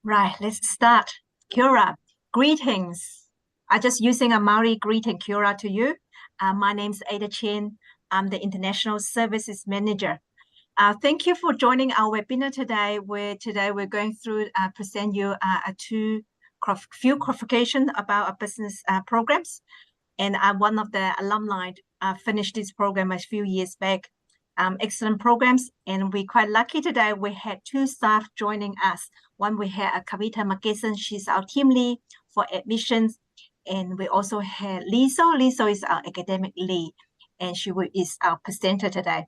Right, let's start. Kia ora. Greetings. I'm just using a Maori greeting, kia ora to you. My name's Ada Chen. I'm the International Services Manager. Thank you for joining our webinar today, where today we're going through, present you few qualifications about our business programs. And I'm one of the alumni finished this program a few years back. Excellent programs, and we're quite lucky today. We had two staff joining us. One, we had Kavita Makesan, she's our team lead for admissions, and we also had Liso. Liso is our academic lead, and is our presenter today.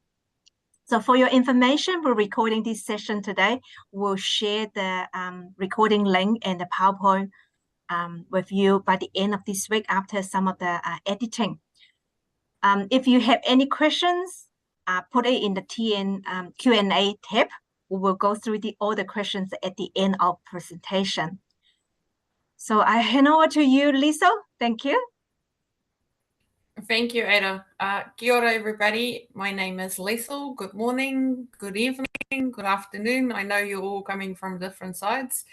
So for your information, we're recording this session today. We'll share the recording link and the PowerPoint with you by the end of this week after some of the editing. If you have any questions, put it in the Q&A tab. We will go through all the questions at the end of presentation. So I hand over to you, Lisa. Thank you. Thank you, Ada. Kia ora, everybody. My name is Liesl. Good morning, good evening, good afternoon. I know you're all coming from different sides.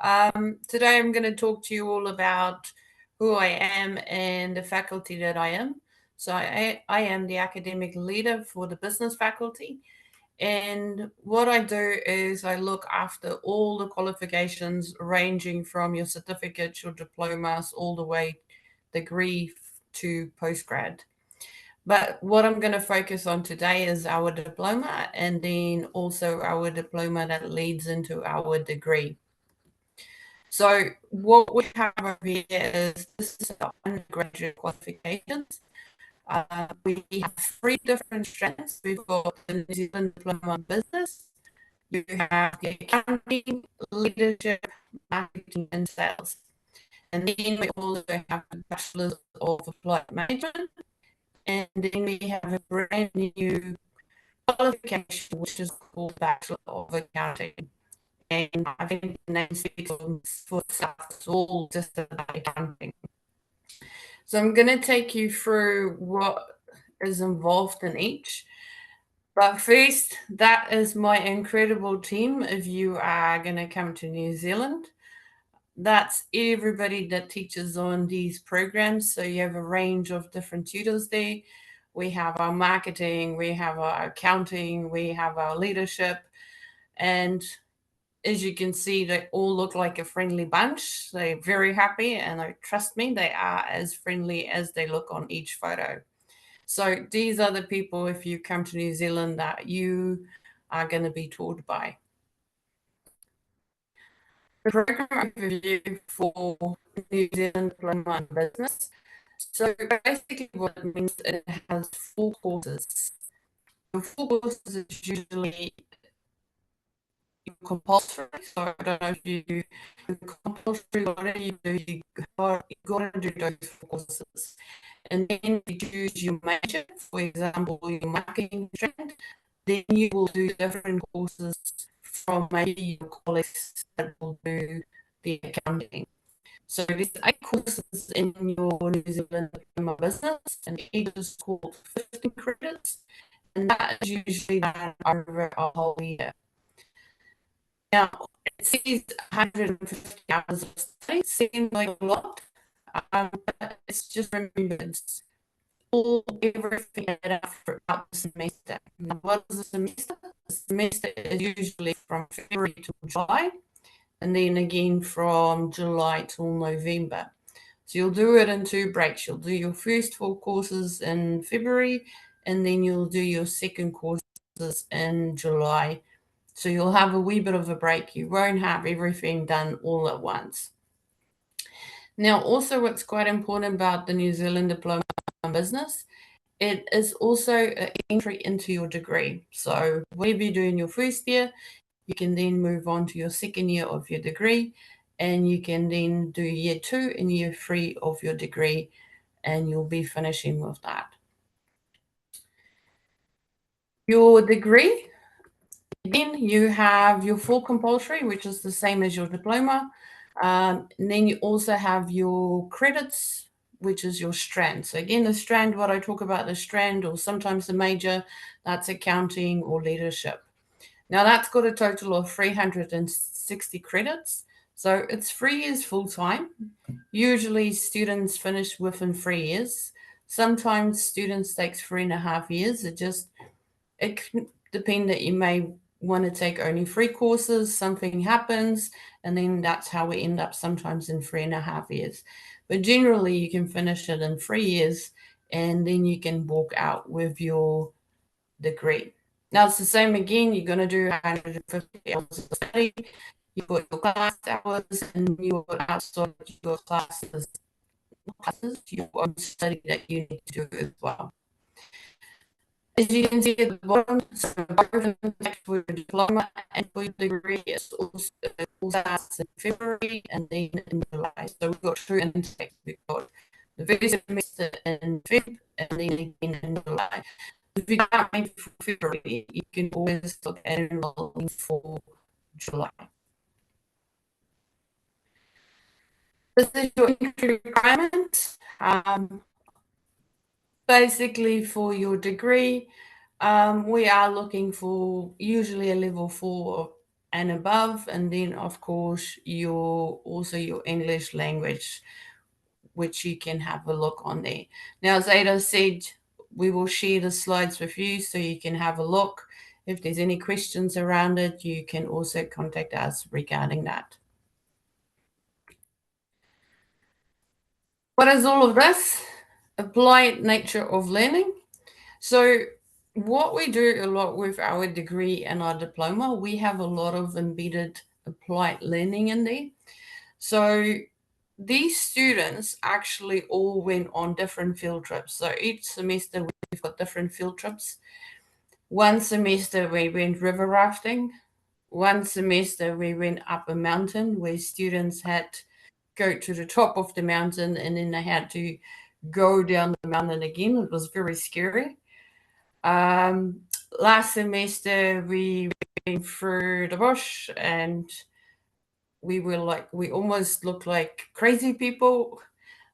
Today I'm going to talk to you all about who I am and the faculty that I am. So I am the academic leader for the business faculty. And what I do is I look after all the qualifications ranging from your certificates, your diplomas, all the way degree to postgrad. But what I'm going to focus on today is our diploma, and then also our diploma that leads into our degree. So what we have over here is this is our undergraduate qualifications. We have 3 different strands. We've got the New Zealand Diploma in Business, you have the Accounting, Leadership, Marketing and Sales. And then we also have the Bachelor of Applied Management. And then we have a brand new qualification, which is called Bachelor of Accounting. And I think the name speaks for itself. It's all just about accounting. So I'm going to take you through what is involved in each. But first, that is my incredible team if you are going to come to New Zealand. That's everybody that teaches on these programs. So you have a range of different tutors there. We have our marketing, we have our accounting, we have our leadership. And as you can see, they all look like a friendly bunch. They're very happy, and trust me, they are as friendly as they look on each photo. So these are the people, if you come to New Zealand, that you are going to be taught by. The program overview for New Zealand Diploma in Business. So basically what it means, it has 4 courses. The 4 courses is usually compulsory. So I don't know if you do compulsory, whatever you do, you got to do those 4 courses. And then you choose your major, for example, your marketing strand. Then you will do different courses from maybe your colleagues that will do the accounting. So there's 8 courses in your New Zealand Diploma Business, and each is called 15 credits, and that is usually done over a whole year. Now, it says 150 hours of study, seems like a lot, but it's just remember, it's everything added up for about the semester. Now, what is a semester? A semester is usually from February to July, and then again from July till November. So you'll do it in 2 breaks. You'll do your first 4 courses in February, and then you'll do your second courses in July. So you'll have a wee bit of a break. You won't have everything done all at once. Now, also what's quite important about the New Zealand Diploma in Business, it is also an entry into your degree. So whatever you do in your first year, you can then move on to your second year of your degree, and you can then do year 2 and year 3 of your degree, and you'll be finishing with that. Your degree, again, you have your full compulsory, which is the same as your diploma. And then you also have your credits, which is your strand. So again, the strand, what I talk about, the strand or sometimes the major, that's accounting or leadership. Now that's got a total of 360 credits. So it's 3 years full time. Usually students finish within 3 years. Sometimes students takes 3.5 years. It can depend that you may want to take only 3 courses, something happens, and then that's how we end up sometimes in 3.5 years. But generally you can finish it in 3 years and then you can walk out with your degree. Now it's the same again, you're going to do 150 hours of study, you've got your class hours, and you've got outside your classes, your own study that you need to do as well. As you can see at the bottom, so both for your diploma and for your degree, it all starts in February and then in July. So we've got 2 intakes. We've got the first semester in Feb and then again in July. If you can't make it for February, you can always look at enrolling for July. This is your entry requirements. Basically, for your degree, we are looking for usually a level 4 and above, and then of course your English language, which you can have a look on there. Now, as Ada said, we will share the slides with you so you can have a look. If there's any questions around it, you can also contact us regarding that. What is all of this? Applied nature of learning. So what we do a lot with our degree and our diploma, we have a lot of embedded applied learning in there. So these students actually all went on different field trips. So each semester we've got different field trips. One semester we went river rafting. One semester we went up a mountain where students had to go to the top of the mountain and then they had to go down the mountain again. It was very scary. Last semester we went through the bush and we almost looked like crazy people.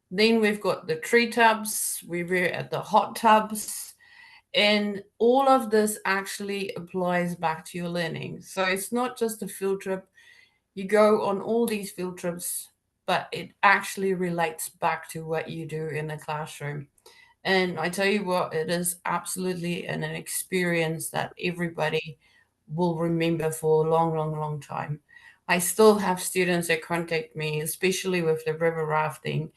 Then we've got the tree tubs, we were at the hot tubs, and all of this actually applies back to your learning. So it's not just a field trip. You go on all these field trips, but it actually relates back to what you do in the classroom. And I tell you what, it is absolutely an experience that everybody will remember for a long, long, long time. I still have students that contact me, especially with the river rafting.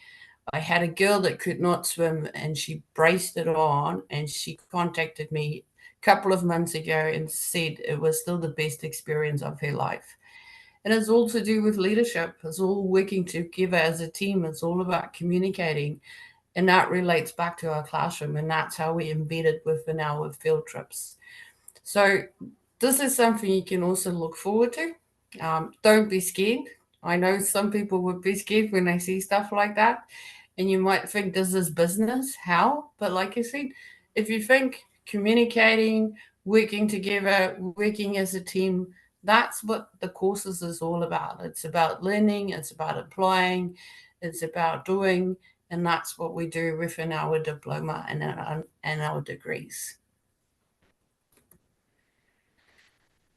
I had a girl that could not swim and she braced it on and she contacted me a couple of months ago and said it was still the best experience of her life. And it's all to do with leadership. It's all working together as a team. It's all about communicating. And that relates back to our classroom, and that's how we embed it within our field trips. So this is something you can also look forward to. Don't be scared. I know some people would be scared when they see stuff like that, and you might think this is business. How? But like I said, if you think communicating, working together, working as a team, that's what the courses is all about. It's about learning, it's about applying, it's about doing, and that's what we do within our diploma and our degrees.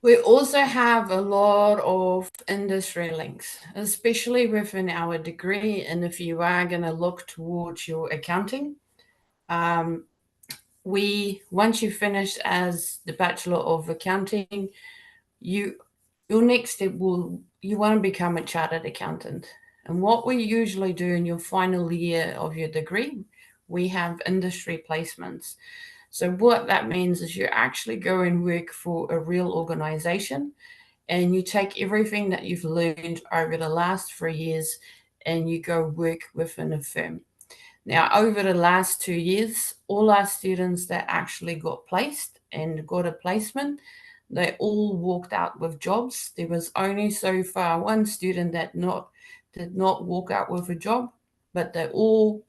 We also have a lot of industry links, especially within our degree. And if you are going to look towards your accounting, once you finish as the Bachelor of Accounting, your next step you want to become a chartered accountant. And what we usually do in your final year of your degree, we have industry placements. So what that means is you actually go and work for a real organization and you take everything that you've learned over the last 3 years and you go work within a firm. Now, over the last 2 years, all our students that actually got placed and got a placement, they all walked out with jobs. There was only so far one student that did not walk out with a job, but they all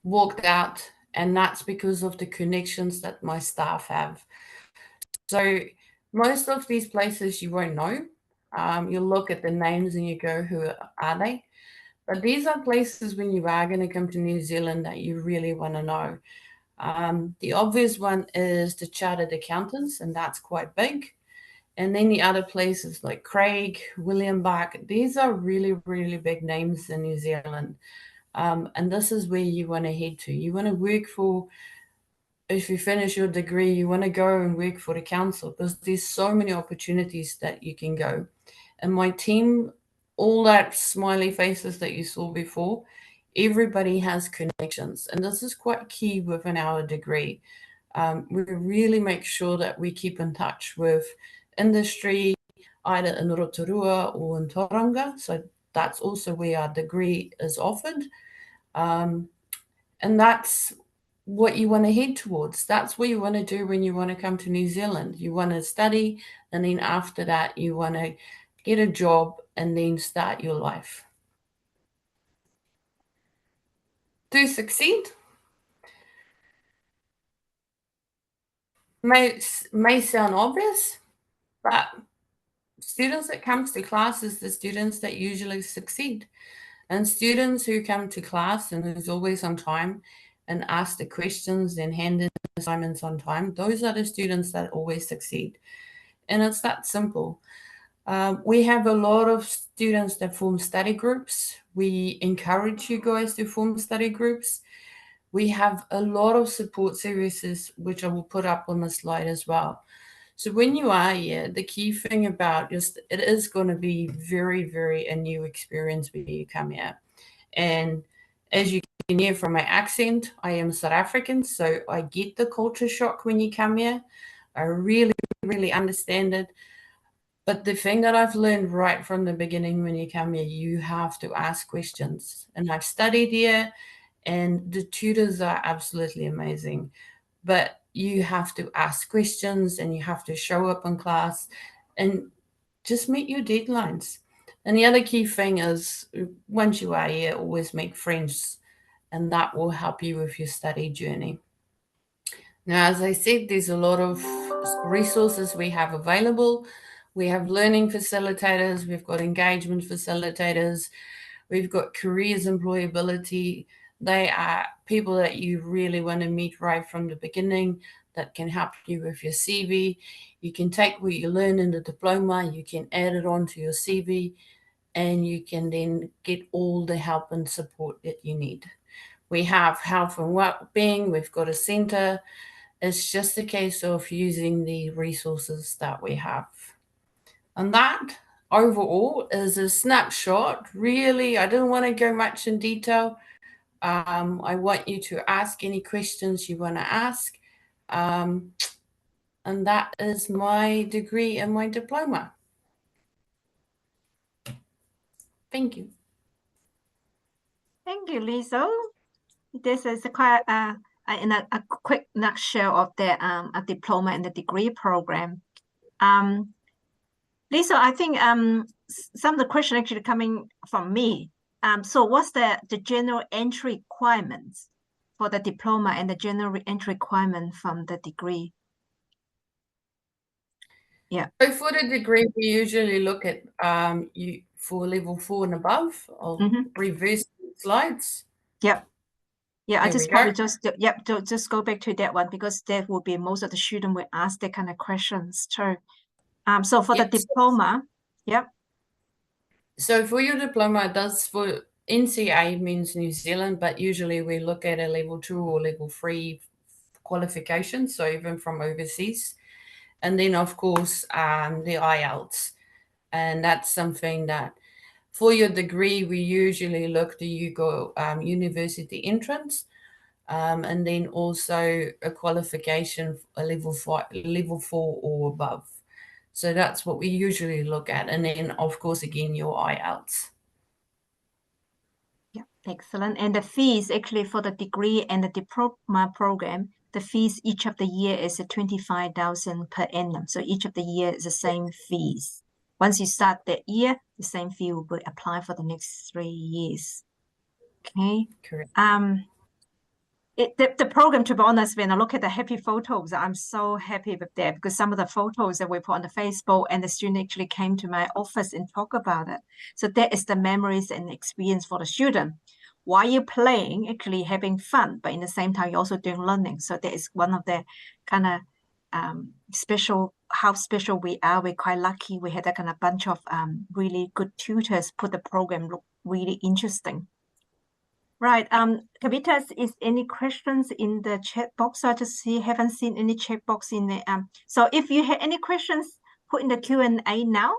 walked out, and that's because of the connections that my staff have. So most of these places you won't know. You'll look at the names and you go, who are they? But these are places when you are going to come to New Zealand that you really want to know. The obvious one is the chartered accountants, and that's quite big. And then the other places like Craig, William Bach, these are really, really big names in New Zealand. And this is where you want to head to. You want to work for, if you finish your degree, you want to go and work for the council because there's so many opportunities that you can go. And my team, all that smiley faces that you saw before, everybody has connections. And this is quite key within our degree. We really make sure that we keep in touch with industry, either in Rotorua or in Tauranga. So that's also where our degree is offered. And that's what you want to head towards. That's what you want to do when you want to come to New Zealand. You want to study, and then after that, you want to get a job and then start your life. To succeed, may sound obvious, but students that comes to class is the students that usually succeed. And students who come to class and who's always on time and ask the questions and hand in assignments on time, those are the students that always succeed. And it's that simple. We have a lot of students that form study groups. We encourage you guys to form study groups. We have a lot of support services, which I will put up on the slide as well. So when you are here, the key thing about it is going to be very, very a new experience when you come here. And as you can hear from my accent, I am South African, so I get the culture shock when you come here. I really, really understand it. But the thing that I've learned right from the beginning when you come here, you have to ask questions. And I've studied here, and the tutors are absolutely amazing. But you have to ask questions and you have to show up in class and just meet your deadlines. And the other key thing is once you are here, always make friends, and that will help you with your study journey. Now, as I said, there's a lot of resources we have available. We have learning facilitators, we've got engagement facilitators, we've got careers employability. They are people that you really want to meet right from the beginning that can help you with your CV. You can take what you learn in the diploma, you can add it onto your CV, and you can then get all the help and support that you need. We have health and well-being, we've got a centre. It's just a case of using the resources that we have. And that overall is a snapshot. Really, I didn't want to go much in detail. I want you to ask any questions you want to ask. And that is my degree and my diploma. Thank you. Thank you, Lisa. This is quite in a quick nutshell of the a diploma and the degree program. Lisa, I think some of the questions actually coming from me. So what's the general entry requirements for the diploma and the general entry requirement from the degree? Yeah. So for the degree, we usually look at you for level 4 and above. I'll reverse the slides. Yep. Yeah, I There just we probably go. just go back to that one because that will be most of the students will ask that kind of questions too. So for the diploma, yep. So for your diploma, it does for NCA means New Zealand, but usually we look at a level 2 or level 3 qualification, so even from overseas. And then, of course, the IELTS. And that's something that for your degree, we usually look to you go university entrance, and then also a qualification, a level 4 or above. So that's what we usually look at. And then, of course, again, your IELTS. Yeah, excellent. And the fees actually for the degree and the diploma program, the fees each of the year is 25,000 per annum. So each of the year is the same fees. Once you start that year, the same fee will be applied for the next 3 years. Okay. Correct. The program, to be honest, when I look at the happy photos, I'm so happy with that because some of the photos that we put on the Facebook and the student actually came to my office and talk about it. So that is the memories and experience for the student. While you're playing, actually having fun, but in the same time, you're also doing learning. So that is one of the kind of how special we are. We're quite lucky. We had a kind of bunch of really good tutors put the program look really interesting. Right. Kavita, is any questions in the chat box? I just haven't seen any chat box in the So if you have any questions, put in the Q&A now.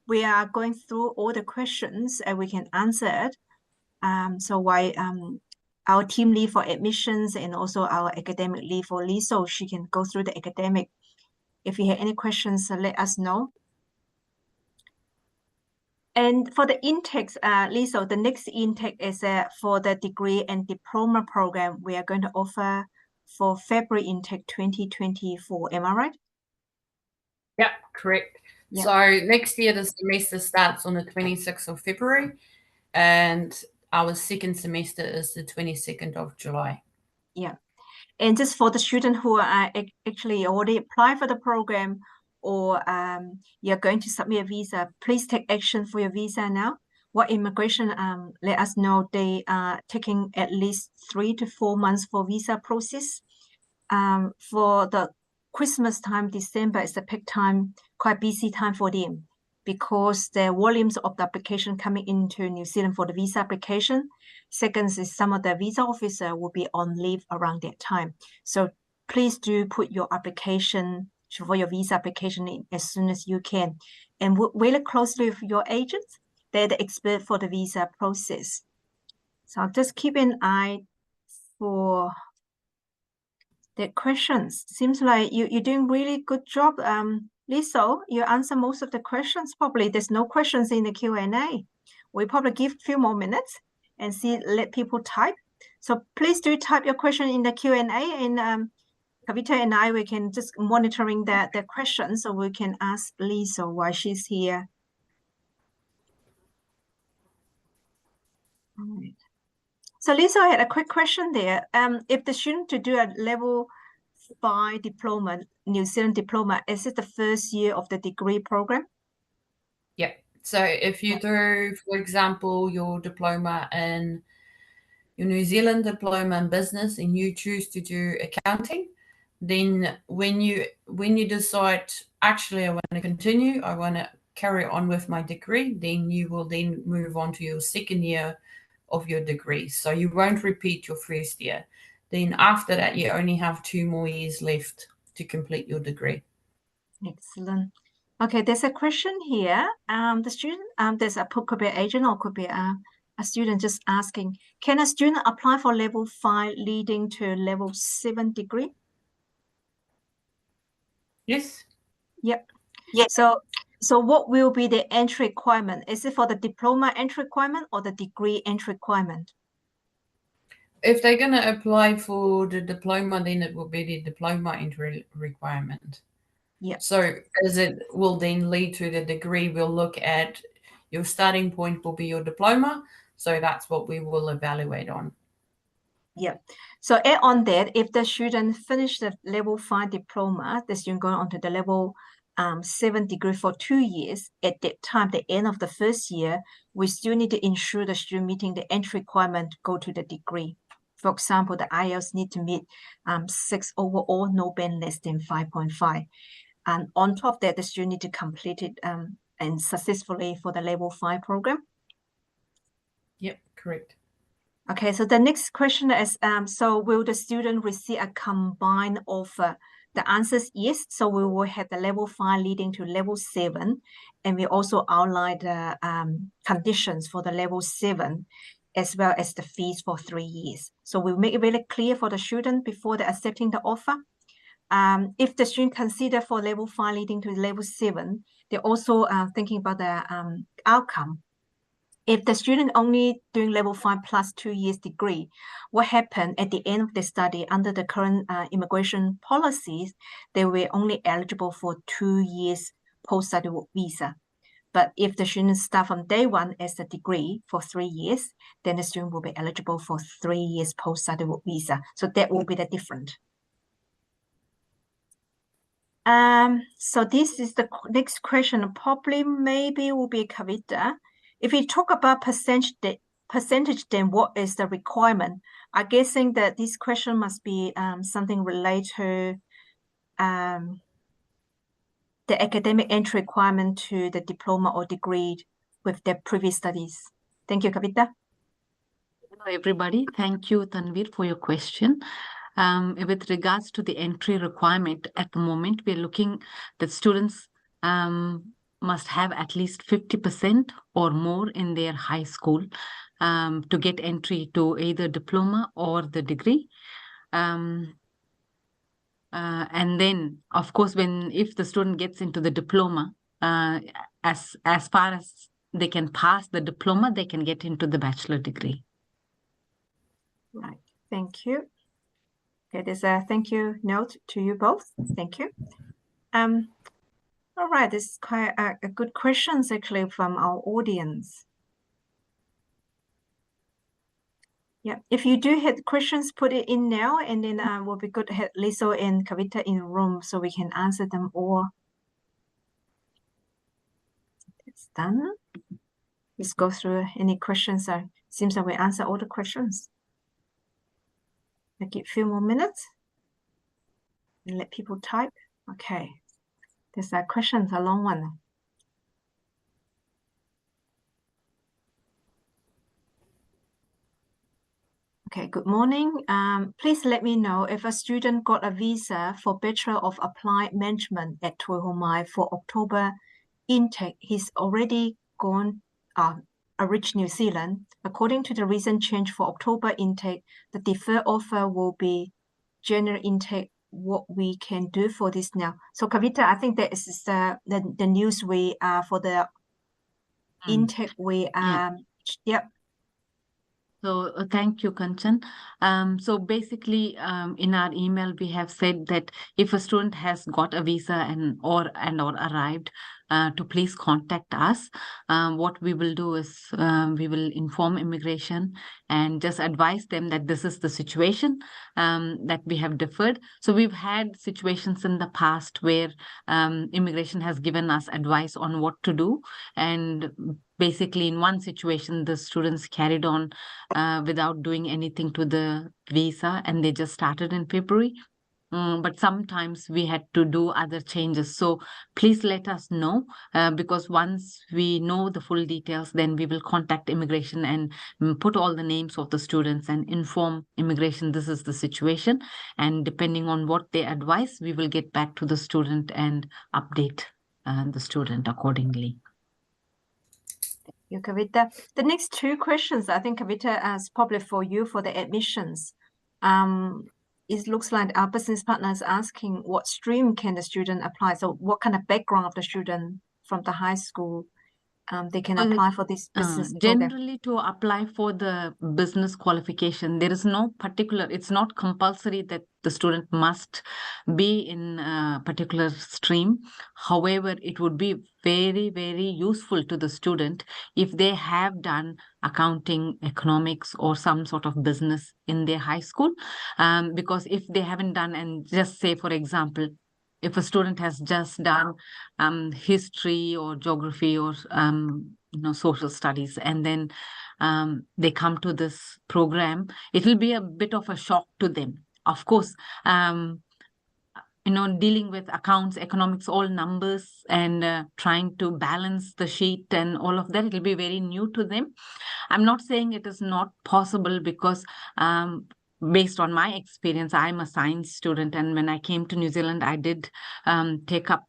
We are going through all the questions and we can answer it. So why our team lead for admissions and also our academic lead for Lee, so she can go through the academic. If you have any questions, let us know. And for the intakes, Lisa, the next intake is for the degree and diploma program we are going to offer for February intake 2024. Am I right? Yeah, correct. Yeah. So next year, the semester starts on the 26th of February, and our second semester is the 22nd of July. Yeah. And just for the student who are actually already applied for the program, or you're going to submit a visa, please take action for your visa now. What immigration let us know they are taking at least 3 to 4 months for visa process. For the Christmas time, December is the peak time, quite busy time for them because the volumes of the application coming into New Zealand for the visa application. Second is some of the visa officer will be on leave around that time. So please do put your application for your visa application in as soon as you can, and work really closely with your agents. They're the expert for the visa process. So just keep an eye for the questions. Seems like you're doing really good job. Lisa, you answer most of the questions. Probably there's no questions in the Q&A. We probably give a few more minutes and let people type. So please do type your question in the Q&A, and Kavita and I, we can just monitoring the questions so we can ask Lisa why she's here. All right. So Lisa, I had a quick question there. If the student to do a level 5 diploma, New Zealand diploma, is it the first year of the degree program? Yeah. So if you do, for example, your diploma in your New Zealand diploma in business and you choose to do accounting, then when you decide, actually I want to continue, I want to carry on with my degree, then you will then move on to your second year of your degree. So you won't repeat your first year. Then after that, you only have 2 more years left to complete your degree. Excellent. Okay, there's a question here. The student, there's could be an agent or could be a student just asking, can a student apply for level 5 leading to level 7 degree? Yes. Yep. Yes. So what will be the entry requirement? Is it for the diploma entry requirement or the degree entry requirement? If they're going to apply for the diploma, then it will be the diploma entry requirement. Yeah. So as it will then lead to the degree, we'll look at your starting point will be your diploma. So that's what we will evaluate on. Yeah. So add on that, if the student finish the level 5 diploma, the student going on to the level 7 degree for 2 years, at that time, the end of the first year, we still need to ensure the student meeting the entry requirement to go to the degree. For example, the IELTS need to meet 6 overall, no band less than 5.5. And on top of that, the student need to complete it and successfully for the level 5 program. Yep, correct. Okay, so the next question is, so will the student receive a combined offer? The answer is yes. So we will have the level 5 leading to level 7. And we also outline the conditions for the level 7, as well as the fees for 3 years. So we'll make it really clear for the student before they're accepting the offer. If the student consider for level 5 leading to level 7, they're also thinking about the outcome. If the student only doing level 5 plus 2 years degree, what happened at the end of the study under the current immigration policies, they were only eligible for 2 years post-study work visa. But if the student start from day one as a degree for 3 years, then the student will be eligible for 3 years post-study work visa. So that will be the difference. So this is the next question. Probably maybe will be Kavita. If we talk about percentage, then what is the requirement? I'm guessing that this question must be something related to the academic entry requirement to the diploma or degree with their previous studies? Thank you, Kavita. Hello, everybody. Thank you, Tanvir, for your question. With regards to the entry requirement, at the moment, we're looking that students must have at least 50% or more in their high school to get entry to either diploma or the degree. And then, of course, if the student gets into the diploma, as far as they can pass the diploma, they can get into the bachelor degree. Right. Thank you. Okay, there's a thank you note to you both. Thank you. All right, this is quite a good questions actually from our audience. Yeah, if you do have questions, put it in now, and then we'll be good to have Lisa and Kavita in the room so we can answer them all. It's done. Let's go through any questions. Seems like we answer all the questions. I'll give a few more minutes and let people type. Okay, there's a question, a long one. Okay, good morning. Please let me know if a student got a visa for Bachelor of Applied Management at Ohomai for October intake. He's already gone, reached New Zealand. According to the recent change for October intake, the deferred offer will be January intake. What we can do for this now? So Kavita, I think that is the news we for the intake we yep. So thank you, Kanchan. So basically, in our email, we have said that if a student has got a visa and or arrived, to please contact us. What we will do is we will inform immigration and just advise them that this is the situation that we have deferred. So we've had situations in the past where immigration has given us advice on what to do. And basically, in one situation, the students carried on without doing anything to the visa, and they just started in February. But sometimes we had to do other changes. So please let us know, because once we know the full details, then we will contact immigration and put all the names of the students and inform immigration this is the situation. And depending on what they advise, we will get back to the student and update the student accordingly. Thank you, Kavita. The next two questions, I think, Kavita, is probably for you for the admissions. It looks like our business partner is asking what stream can the student apply? So what kind of background of the student from the high school they can apply for this business program? Generally, to apply for the business qualification, there is no particular, it's not compulsory that the student must be in a particular stream. However, it would be very, very useful to the student if they have done accounting, economics, or some sort of business in their high school. Because if they haven't done, and just say, for example, if a student has just done history or geography or social studies, and then they come to this program, it will be a bit of a shock to them. Of course, dealing with accounts, economics, all numbers, and trying to balance the sheet and all of that, it will be very new to them. I'm not saying it is not possible, because based on my experience, I'm a science student, and when I came to New Zealand, I did take up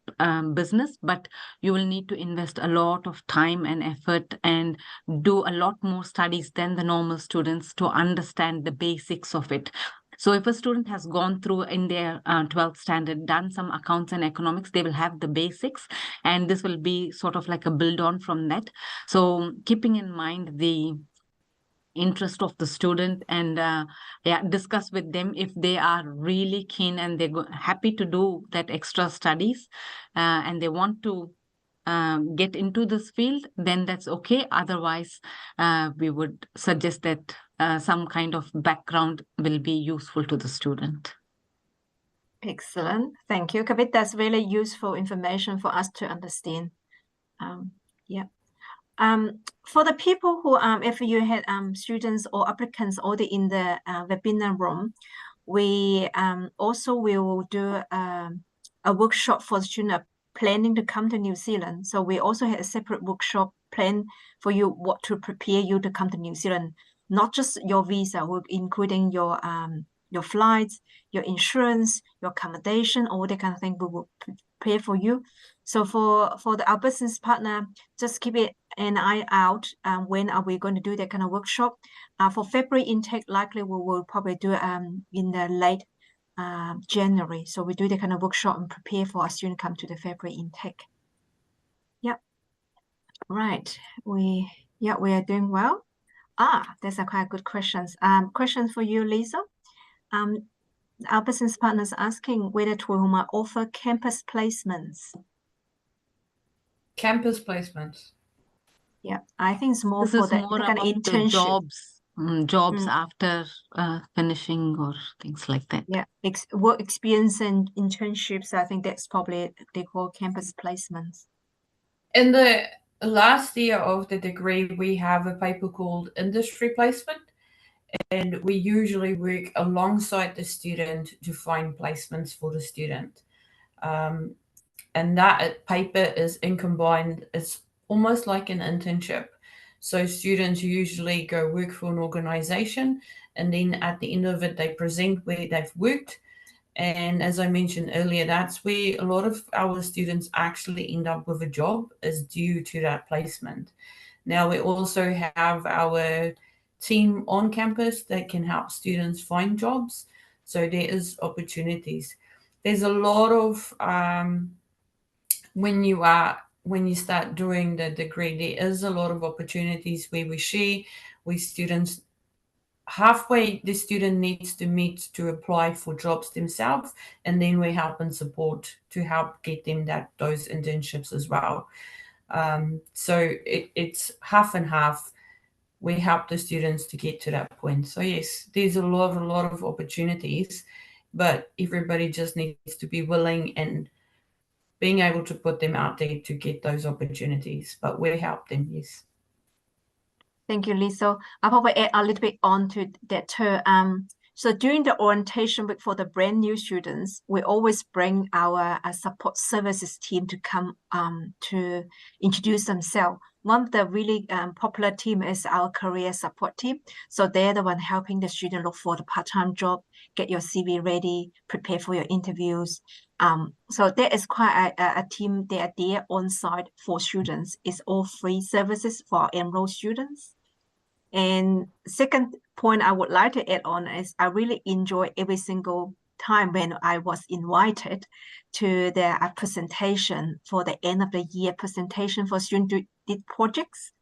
business, but you will need to invest a lot of time and effort and do a lot more studies than the normal students to understand the basics of it. So if a student has gone through in their 12th standard, done some accounts and economics, they will have the basics, and this will be sort of like a build on from that. So keeping in mind the interest of the student, and discuss with them if they are really keen and they're happy to do that extra studies, and they want to get into this field, then that's okay. Otherwise, we would suggest that some kind of background will be useful to the student. Excellent. Thank you, Kavita. That's really useful information for us to understand. Yeah. For the people who, if you had students or applicants already in the webinar room, we also will do a workshop for student planning to come to New Zealand. So we also had a separate workshop plan for you, what to prepare you to come to New Zealand, not just your visa, including your flights, your insurance, your accommodation, all that kind of thing we will prepare for you. So for our business partner, just keep an eye out. When are we going to do that kind of workshop? For February intake, likely we will probably do in the late January. So we do the kind of workshop and prepare for our student come to the February intake. Yep. Right. We are doing well. There's a quite good questions. Questions for you, Lisa. Our business partners asking whether Ohomai offer campus placements. Campus placements. Yeah, I think it's more This for is the more kind of about the internship. jobs after finishing or things like that. Yeah, work experience and internships. I think that's probably they call campus placements. In the last year of the degree, we have a paper called industry placement, and we usually work alongside the student to find placements for the student. And that paper is combined, it's almost like an internship. So students usually go work for an organization, and then at the end of it, they present where they've worked. And as I mentioned earlier, that's where a lot of our students actually end up with a job, is due to that placement. Now, we also have our team on campus that can help students find jobs. So there is opportunities. There's a lot of when you start doing the degree, there is a lot of opportunities where we share with students. Halfway the student needs to meet to apply for jobs themselves, and then we help and support to help get them those internships as well. So it's half and half. We help the students to get to that point. So yes, there's a lot of opportunities, but everybody just needs to be willing and being able to put them out there to get those opportunities. But we help them, yes. Thank you, Lisa. I'll probably add a little bit on to that too. So during the orientation week for the brand new students, we always bring our support services team to come to introduce themselves. One of the really popular team is our career support team. So they're the one helping the student look for the part-time job, get your CV ready, prepare for your interviews. So there is quite a team there on site for students. It's all free services for enrolled students. And second point I would like to add on is I really enjoy every single time when I was invited to the presentation for the end of the year presentation for students did projects,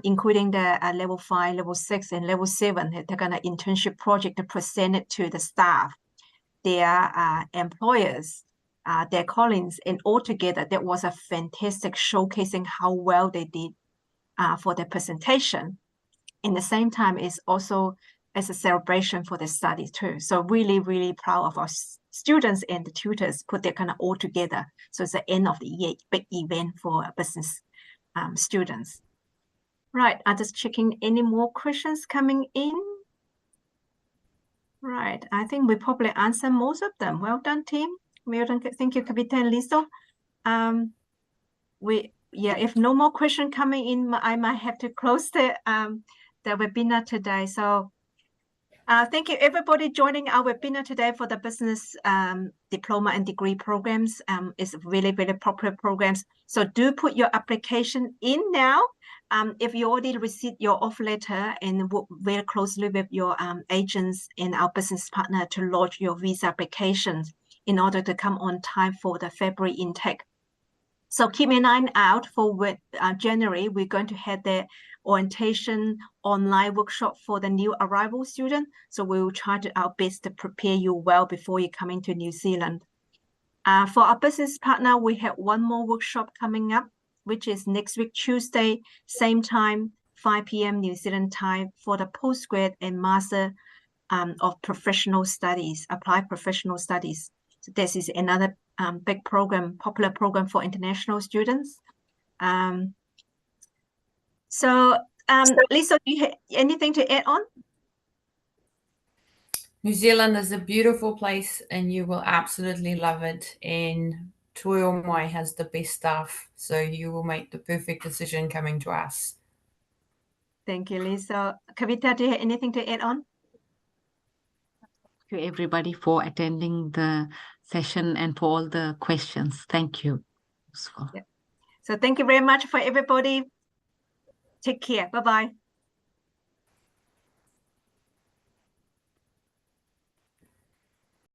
including the level 5, level 6, and level 7. They're going to internship project to present it to the staff, their employers, their colleagues, and altogether that was a fantastic showcasing how well they did for their presentation. In the same time, it's also as a celebration for the studies too. So really, really proud of our students and the tutors put that kind of all together. So it's the end of the year, big event for business students. Right, I'm just checking any more questions coming in. Right, I think we probably answered most of them. Well done, team. Well done. Thank you, Captain Lisa. If no more question coming in, I might have to close the webinar today. So thank you everybody joining our webinar today for the business diploma and degree programs. It's really, really popular programs. So do put your application in now. If you already received your offer letter and work very closely with your agents and our business partner to lodge your visa applications in order to come on time for the February intake. So keep an eye out for January. We're going to have the orientation online workshop for the new arrival student. So we will try our best to prepare you well before you come into New Zealand. For our business partner, we have one more workshop coming up, which is next week, Tuesday, same time, 5 p.m. New Zealand time for the postgrad and master of professional studies, applied professional studies. So this is another big program, popular program for international students. Lisa, do you have anything to add on? New Zealand is a beautiful place and you will absolutely love it. And Ohomai has the best staff, so you will make the perfect decision coming to us. Thank you, Lisa. Kavita, do you have anything to add on? Thank you, everybody, for attending the session and for all the questions. Thank you. Yeah. So thank you very much for everybody. Take care. Bye-bye.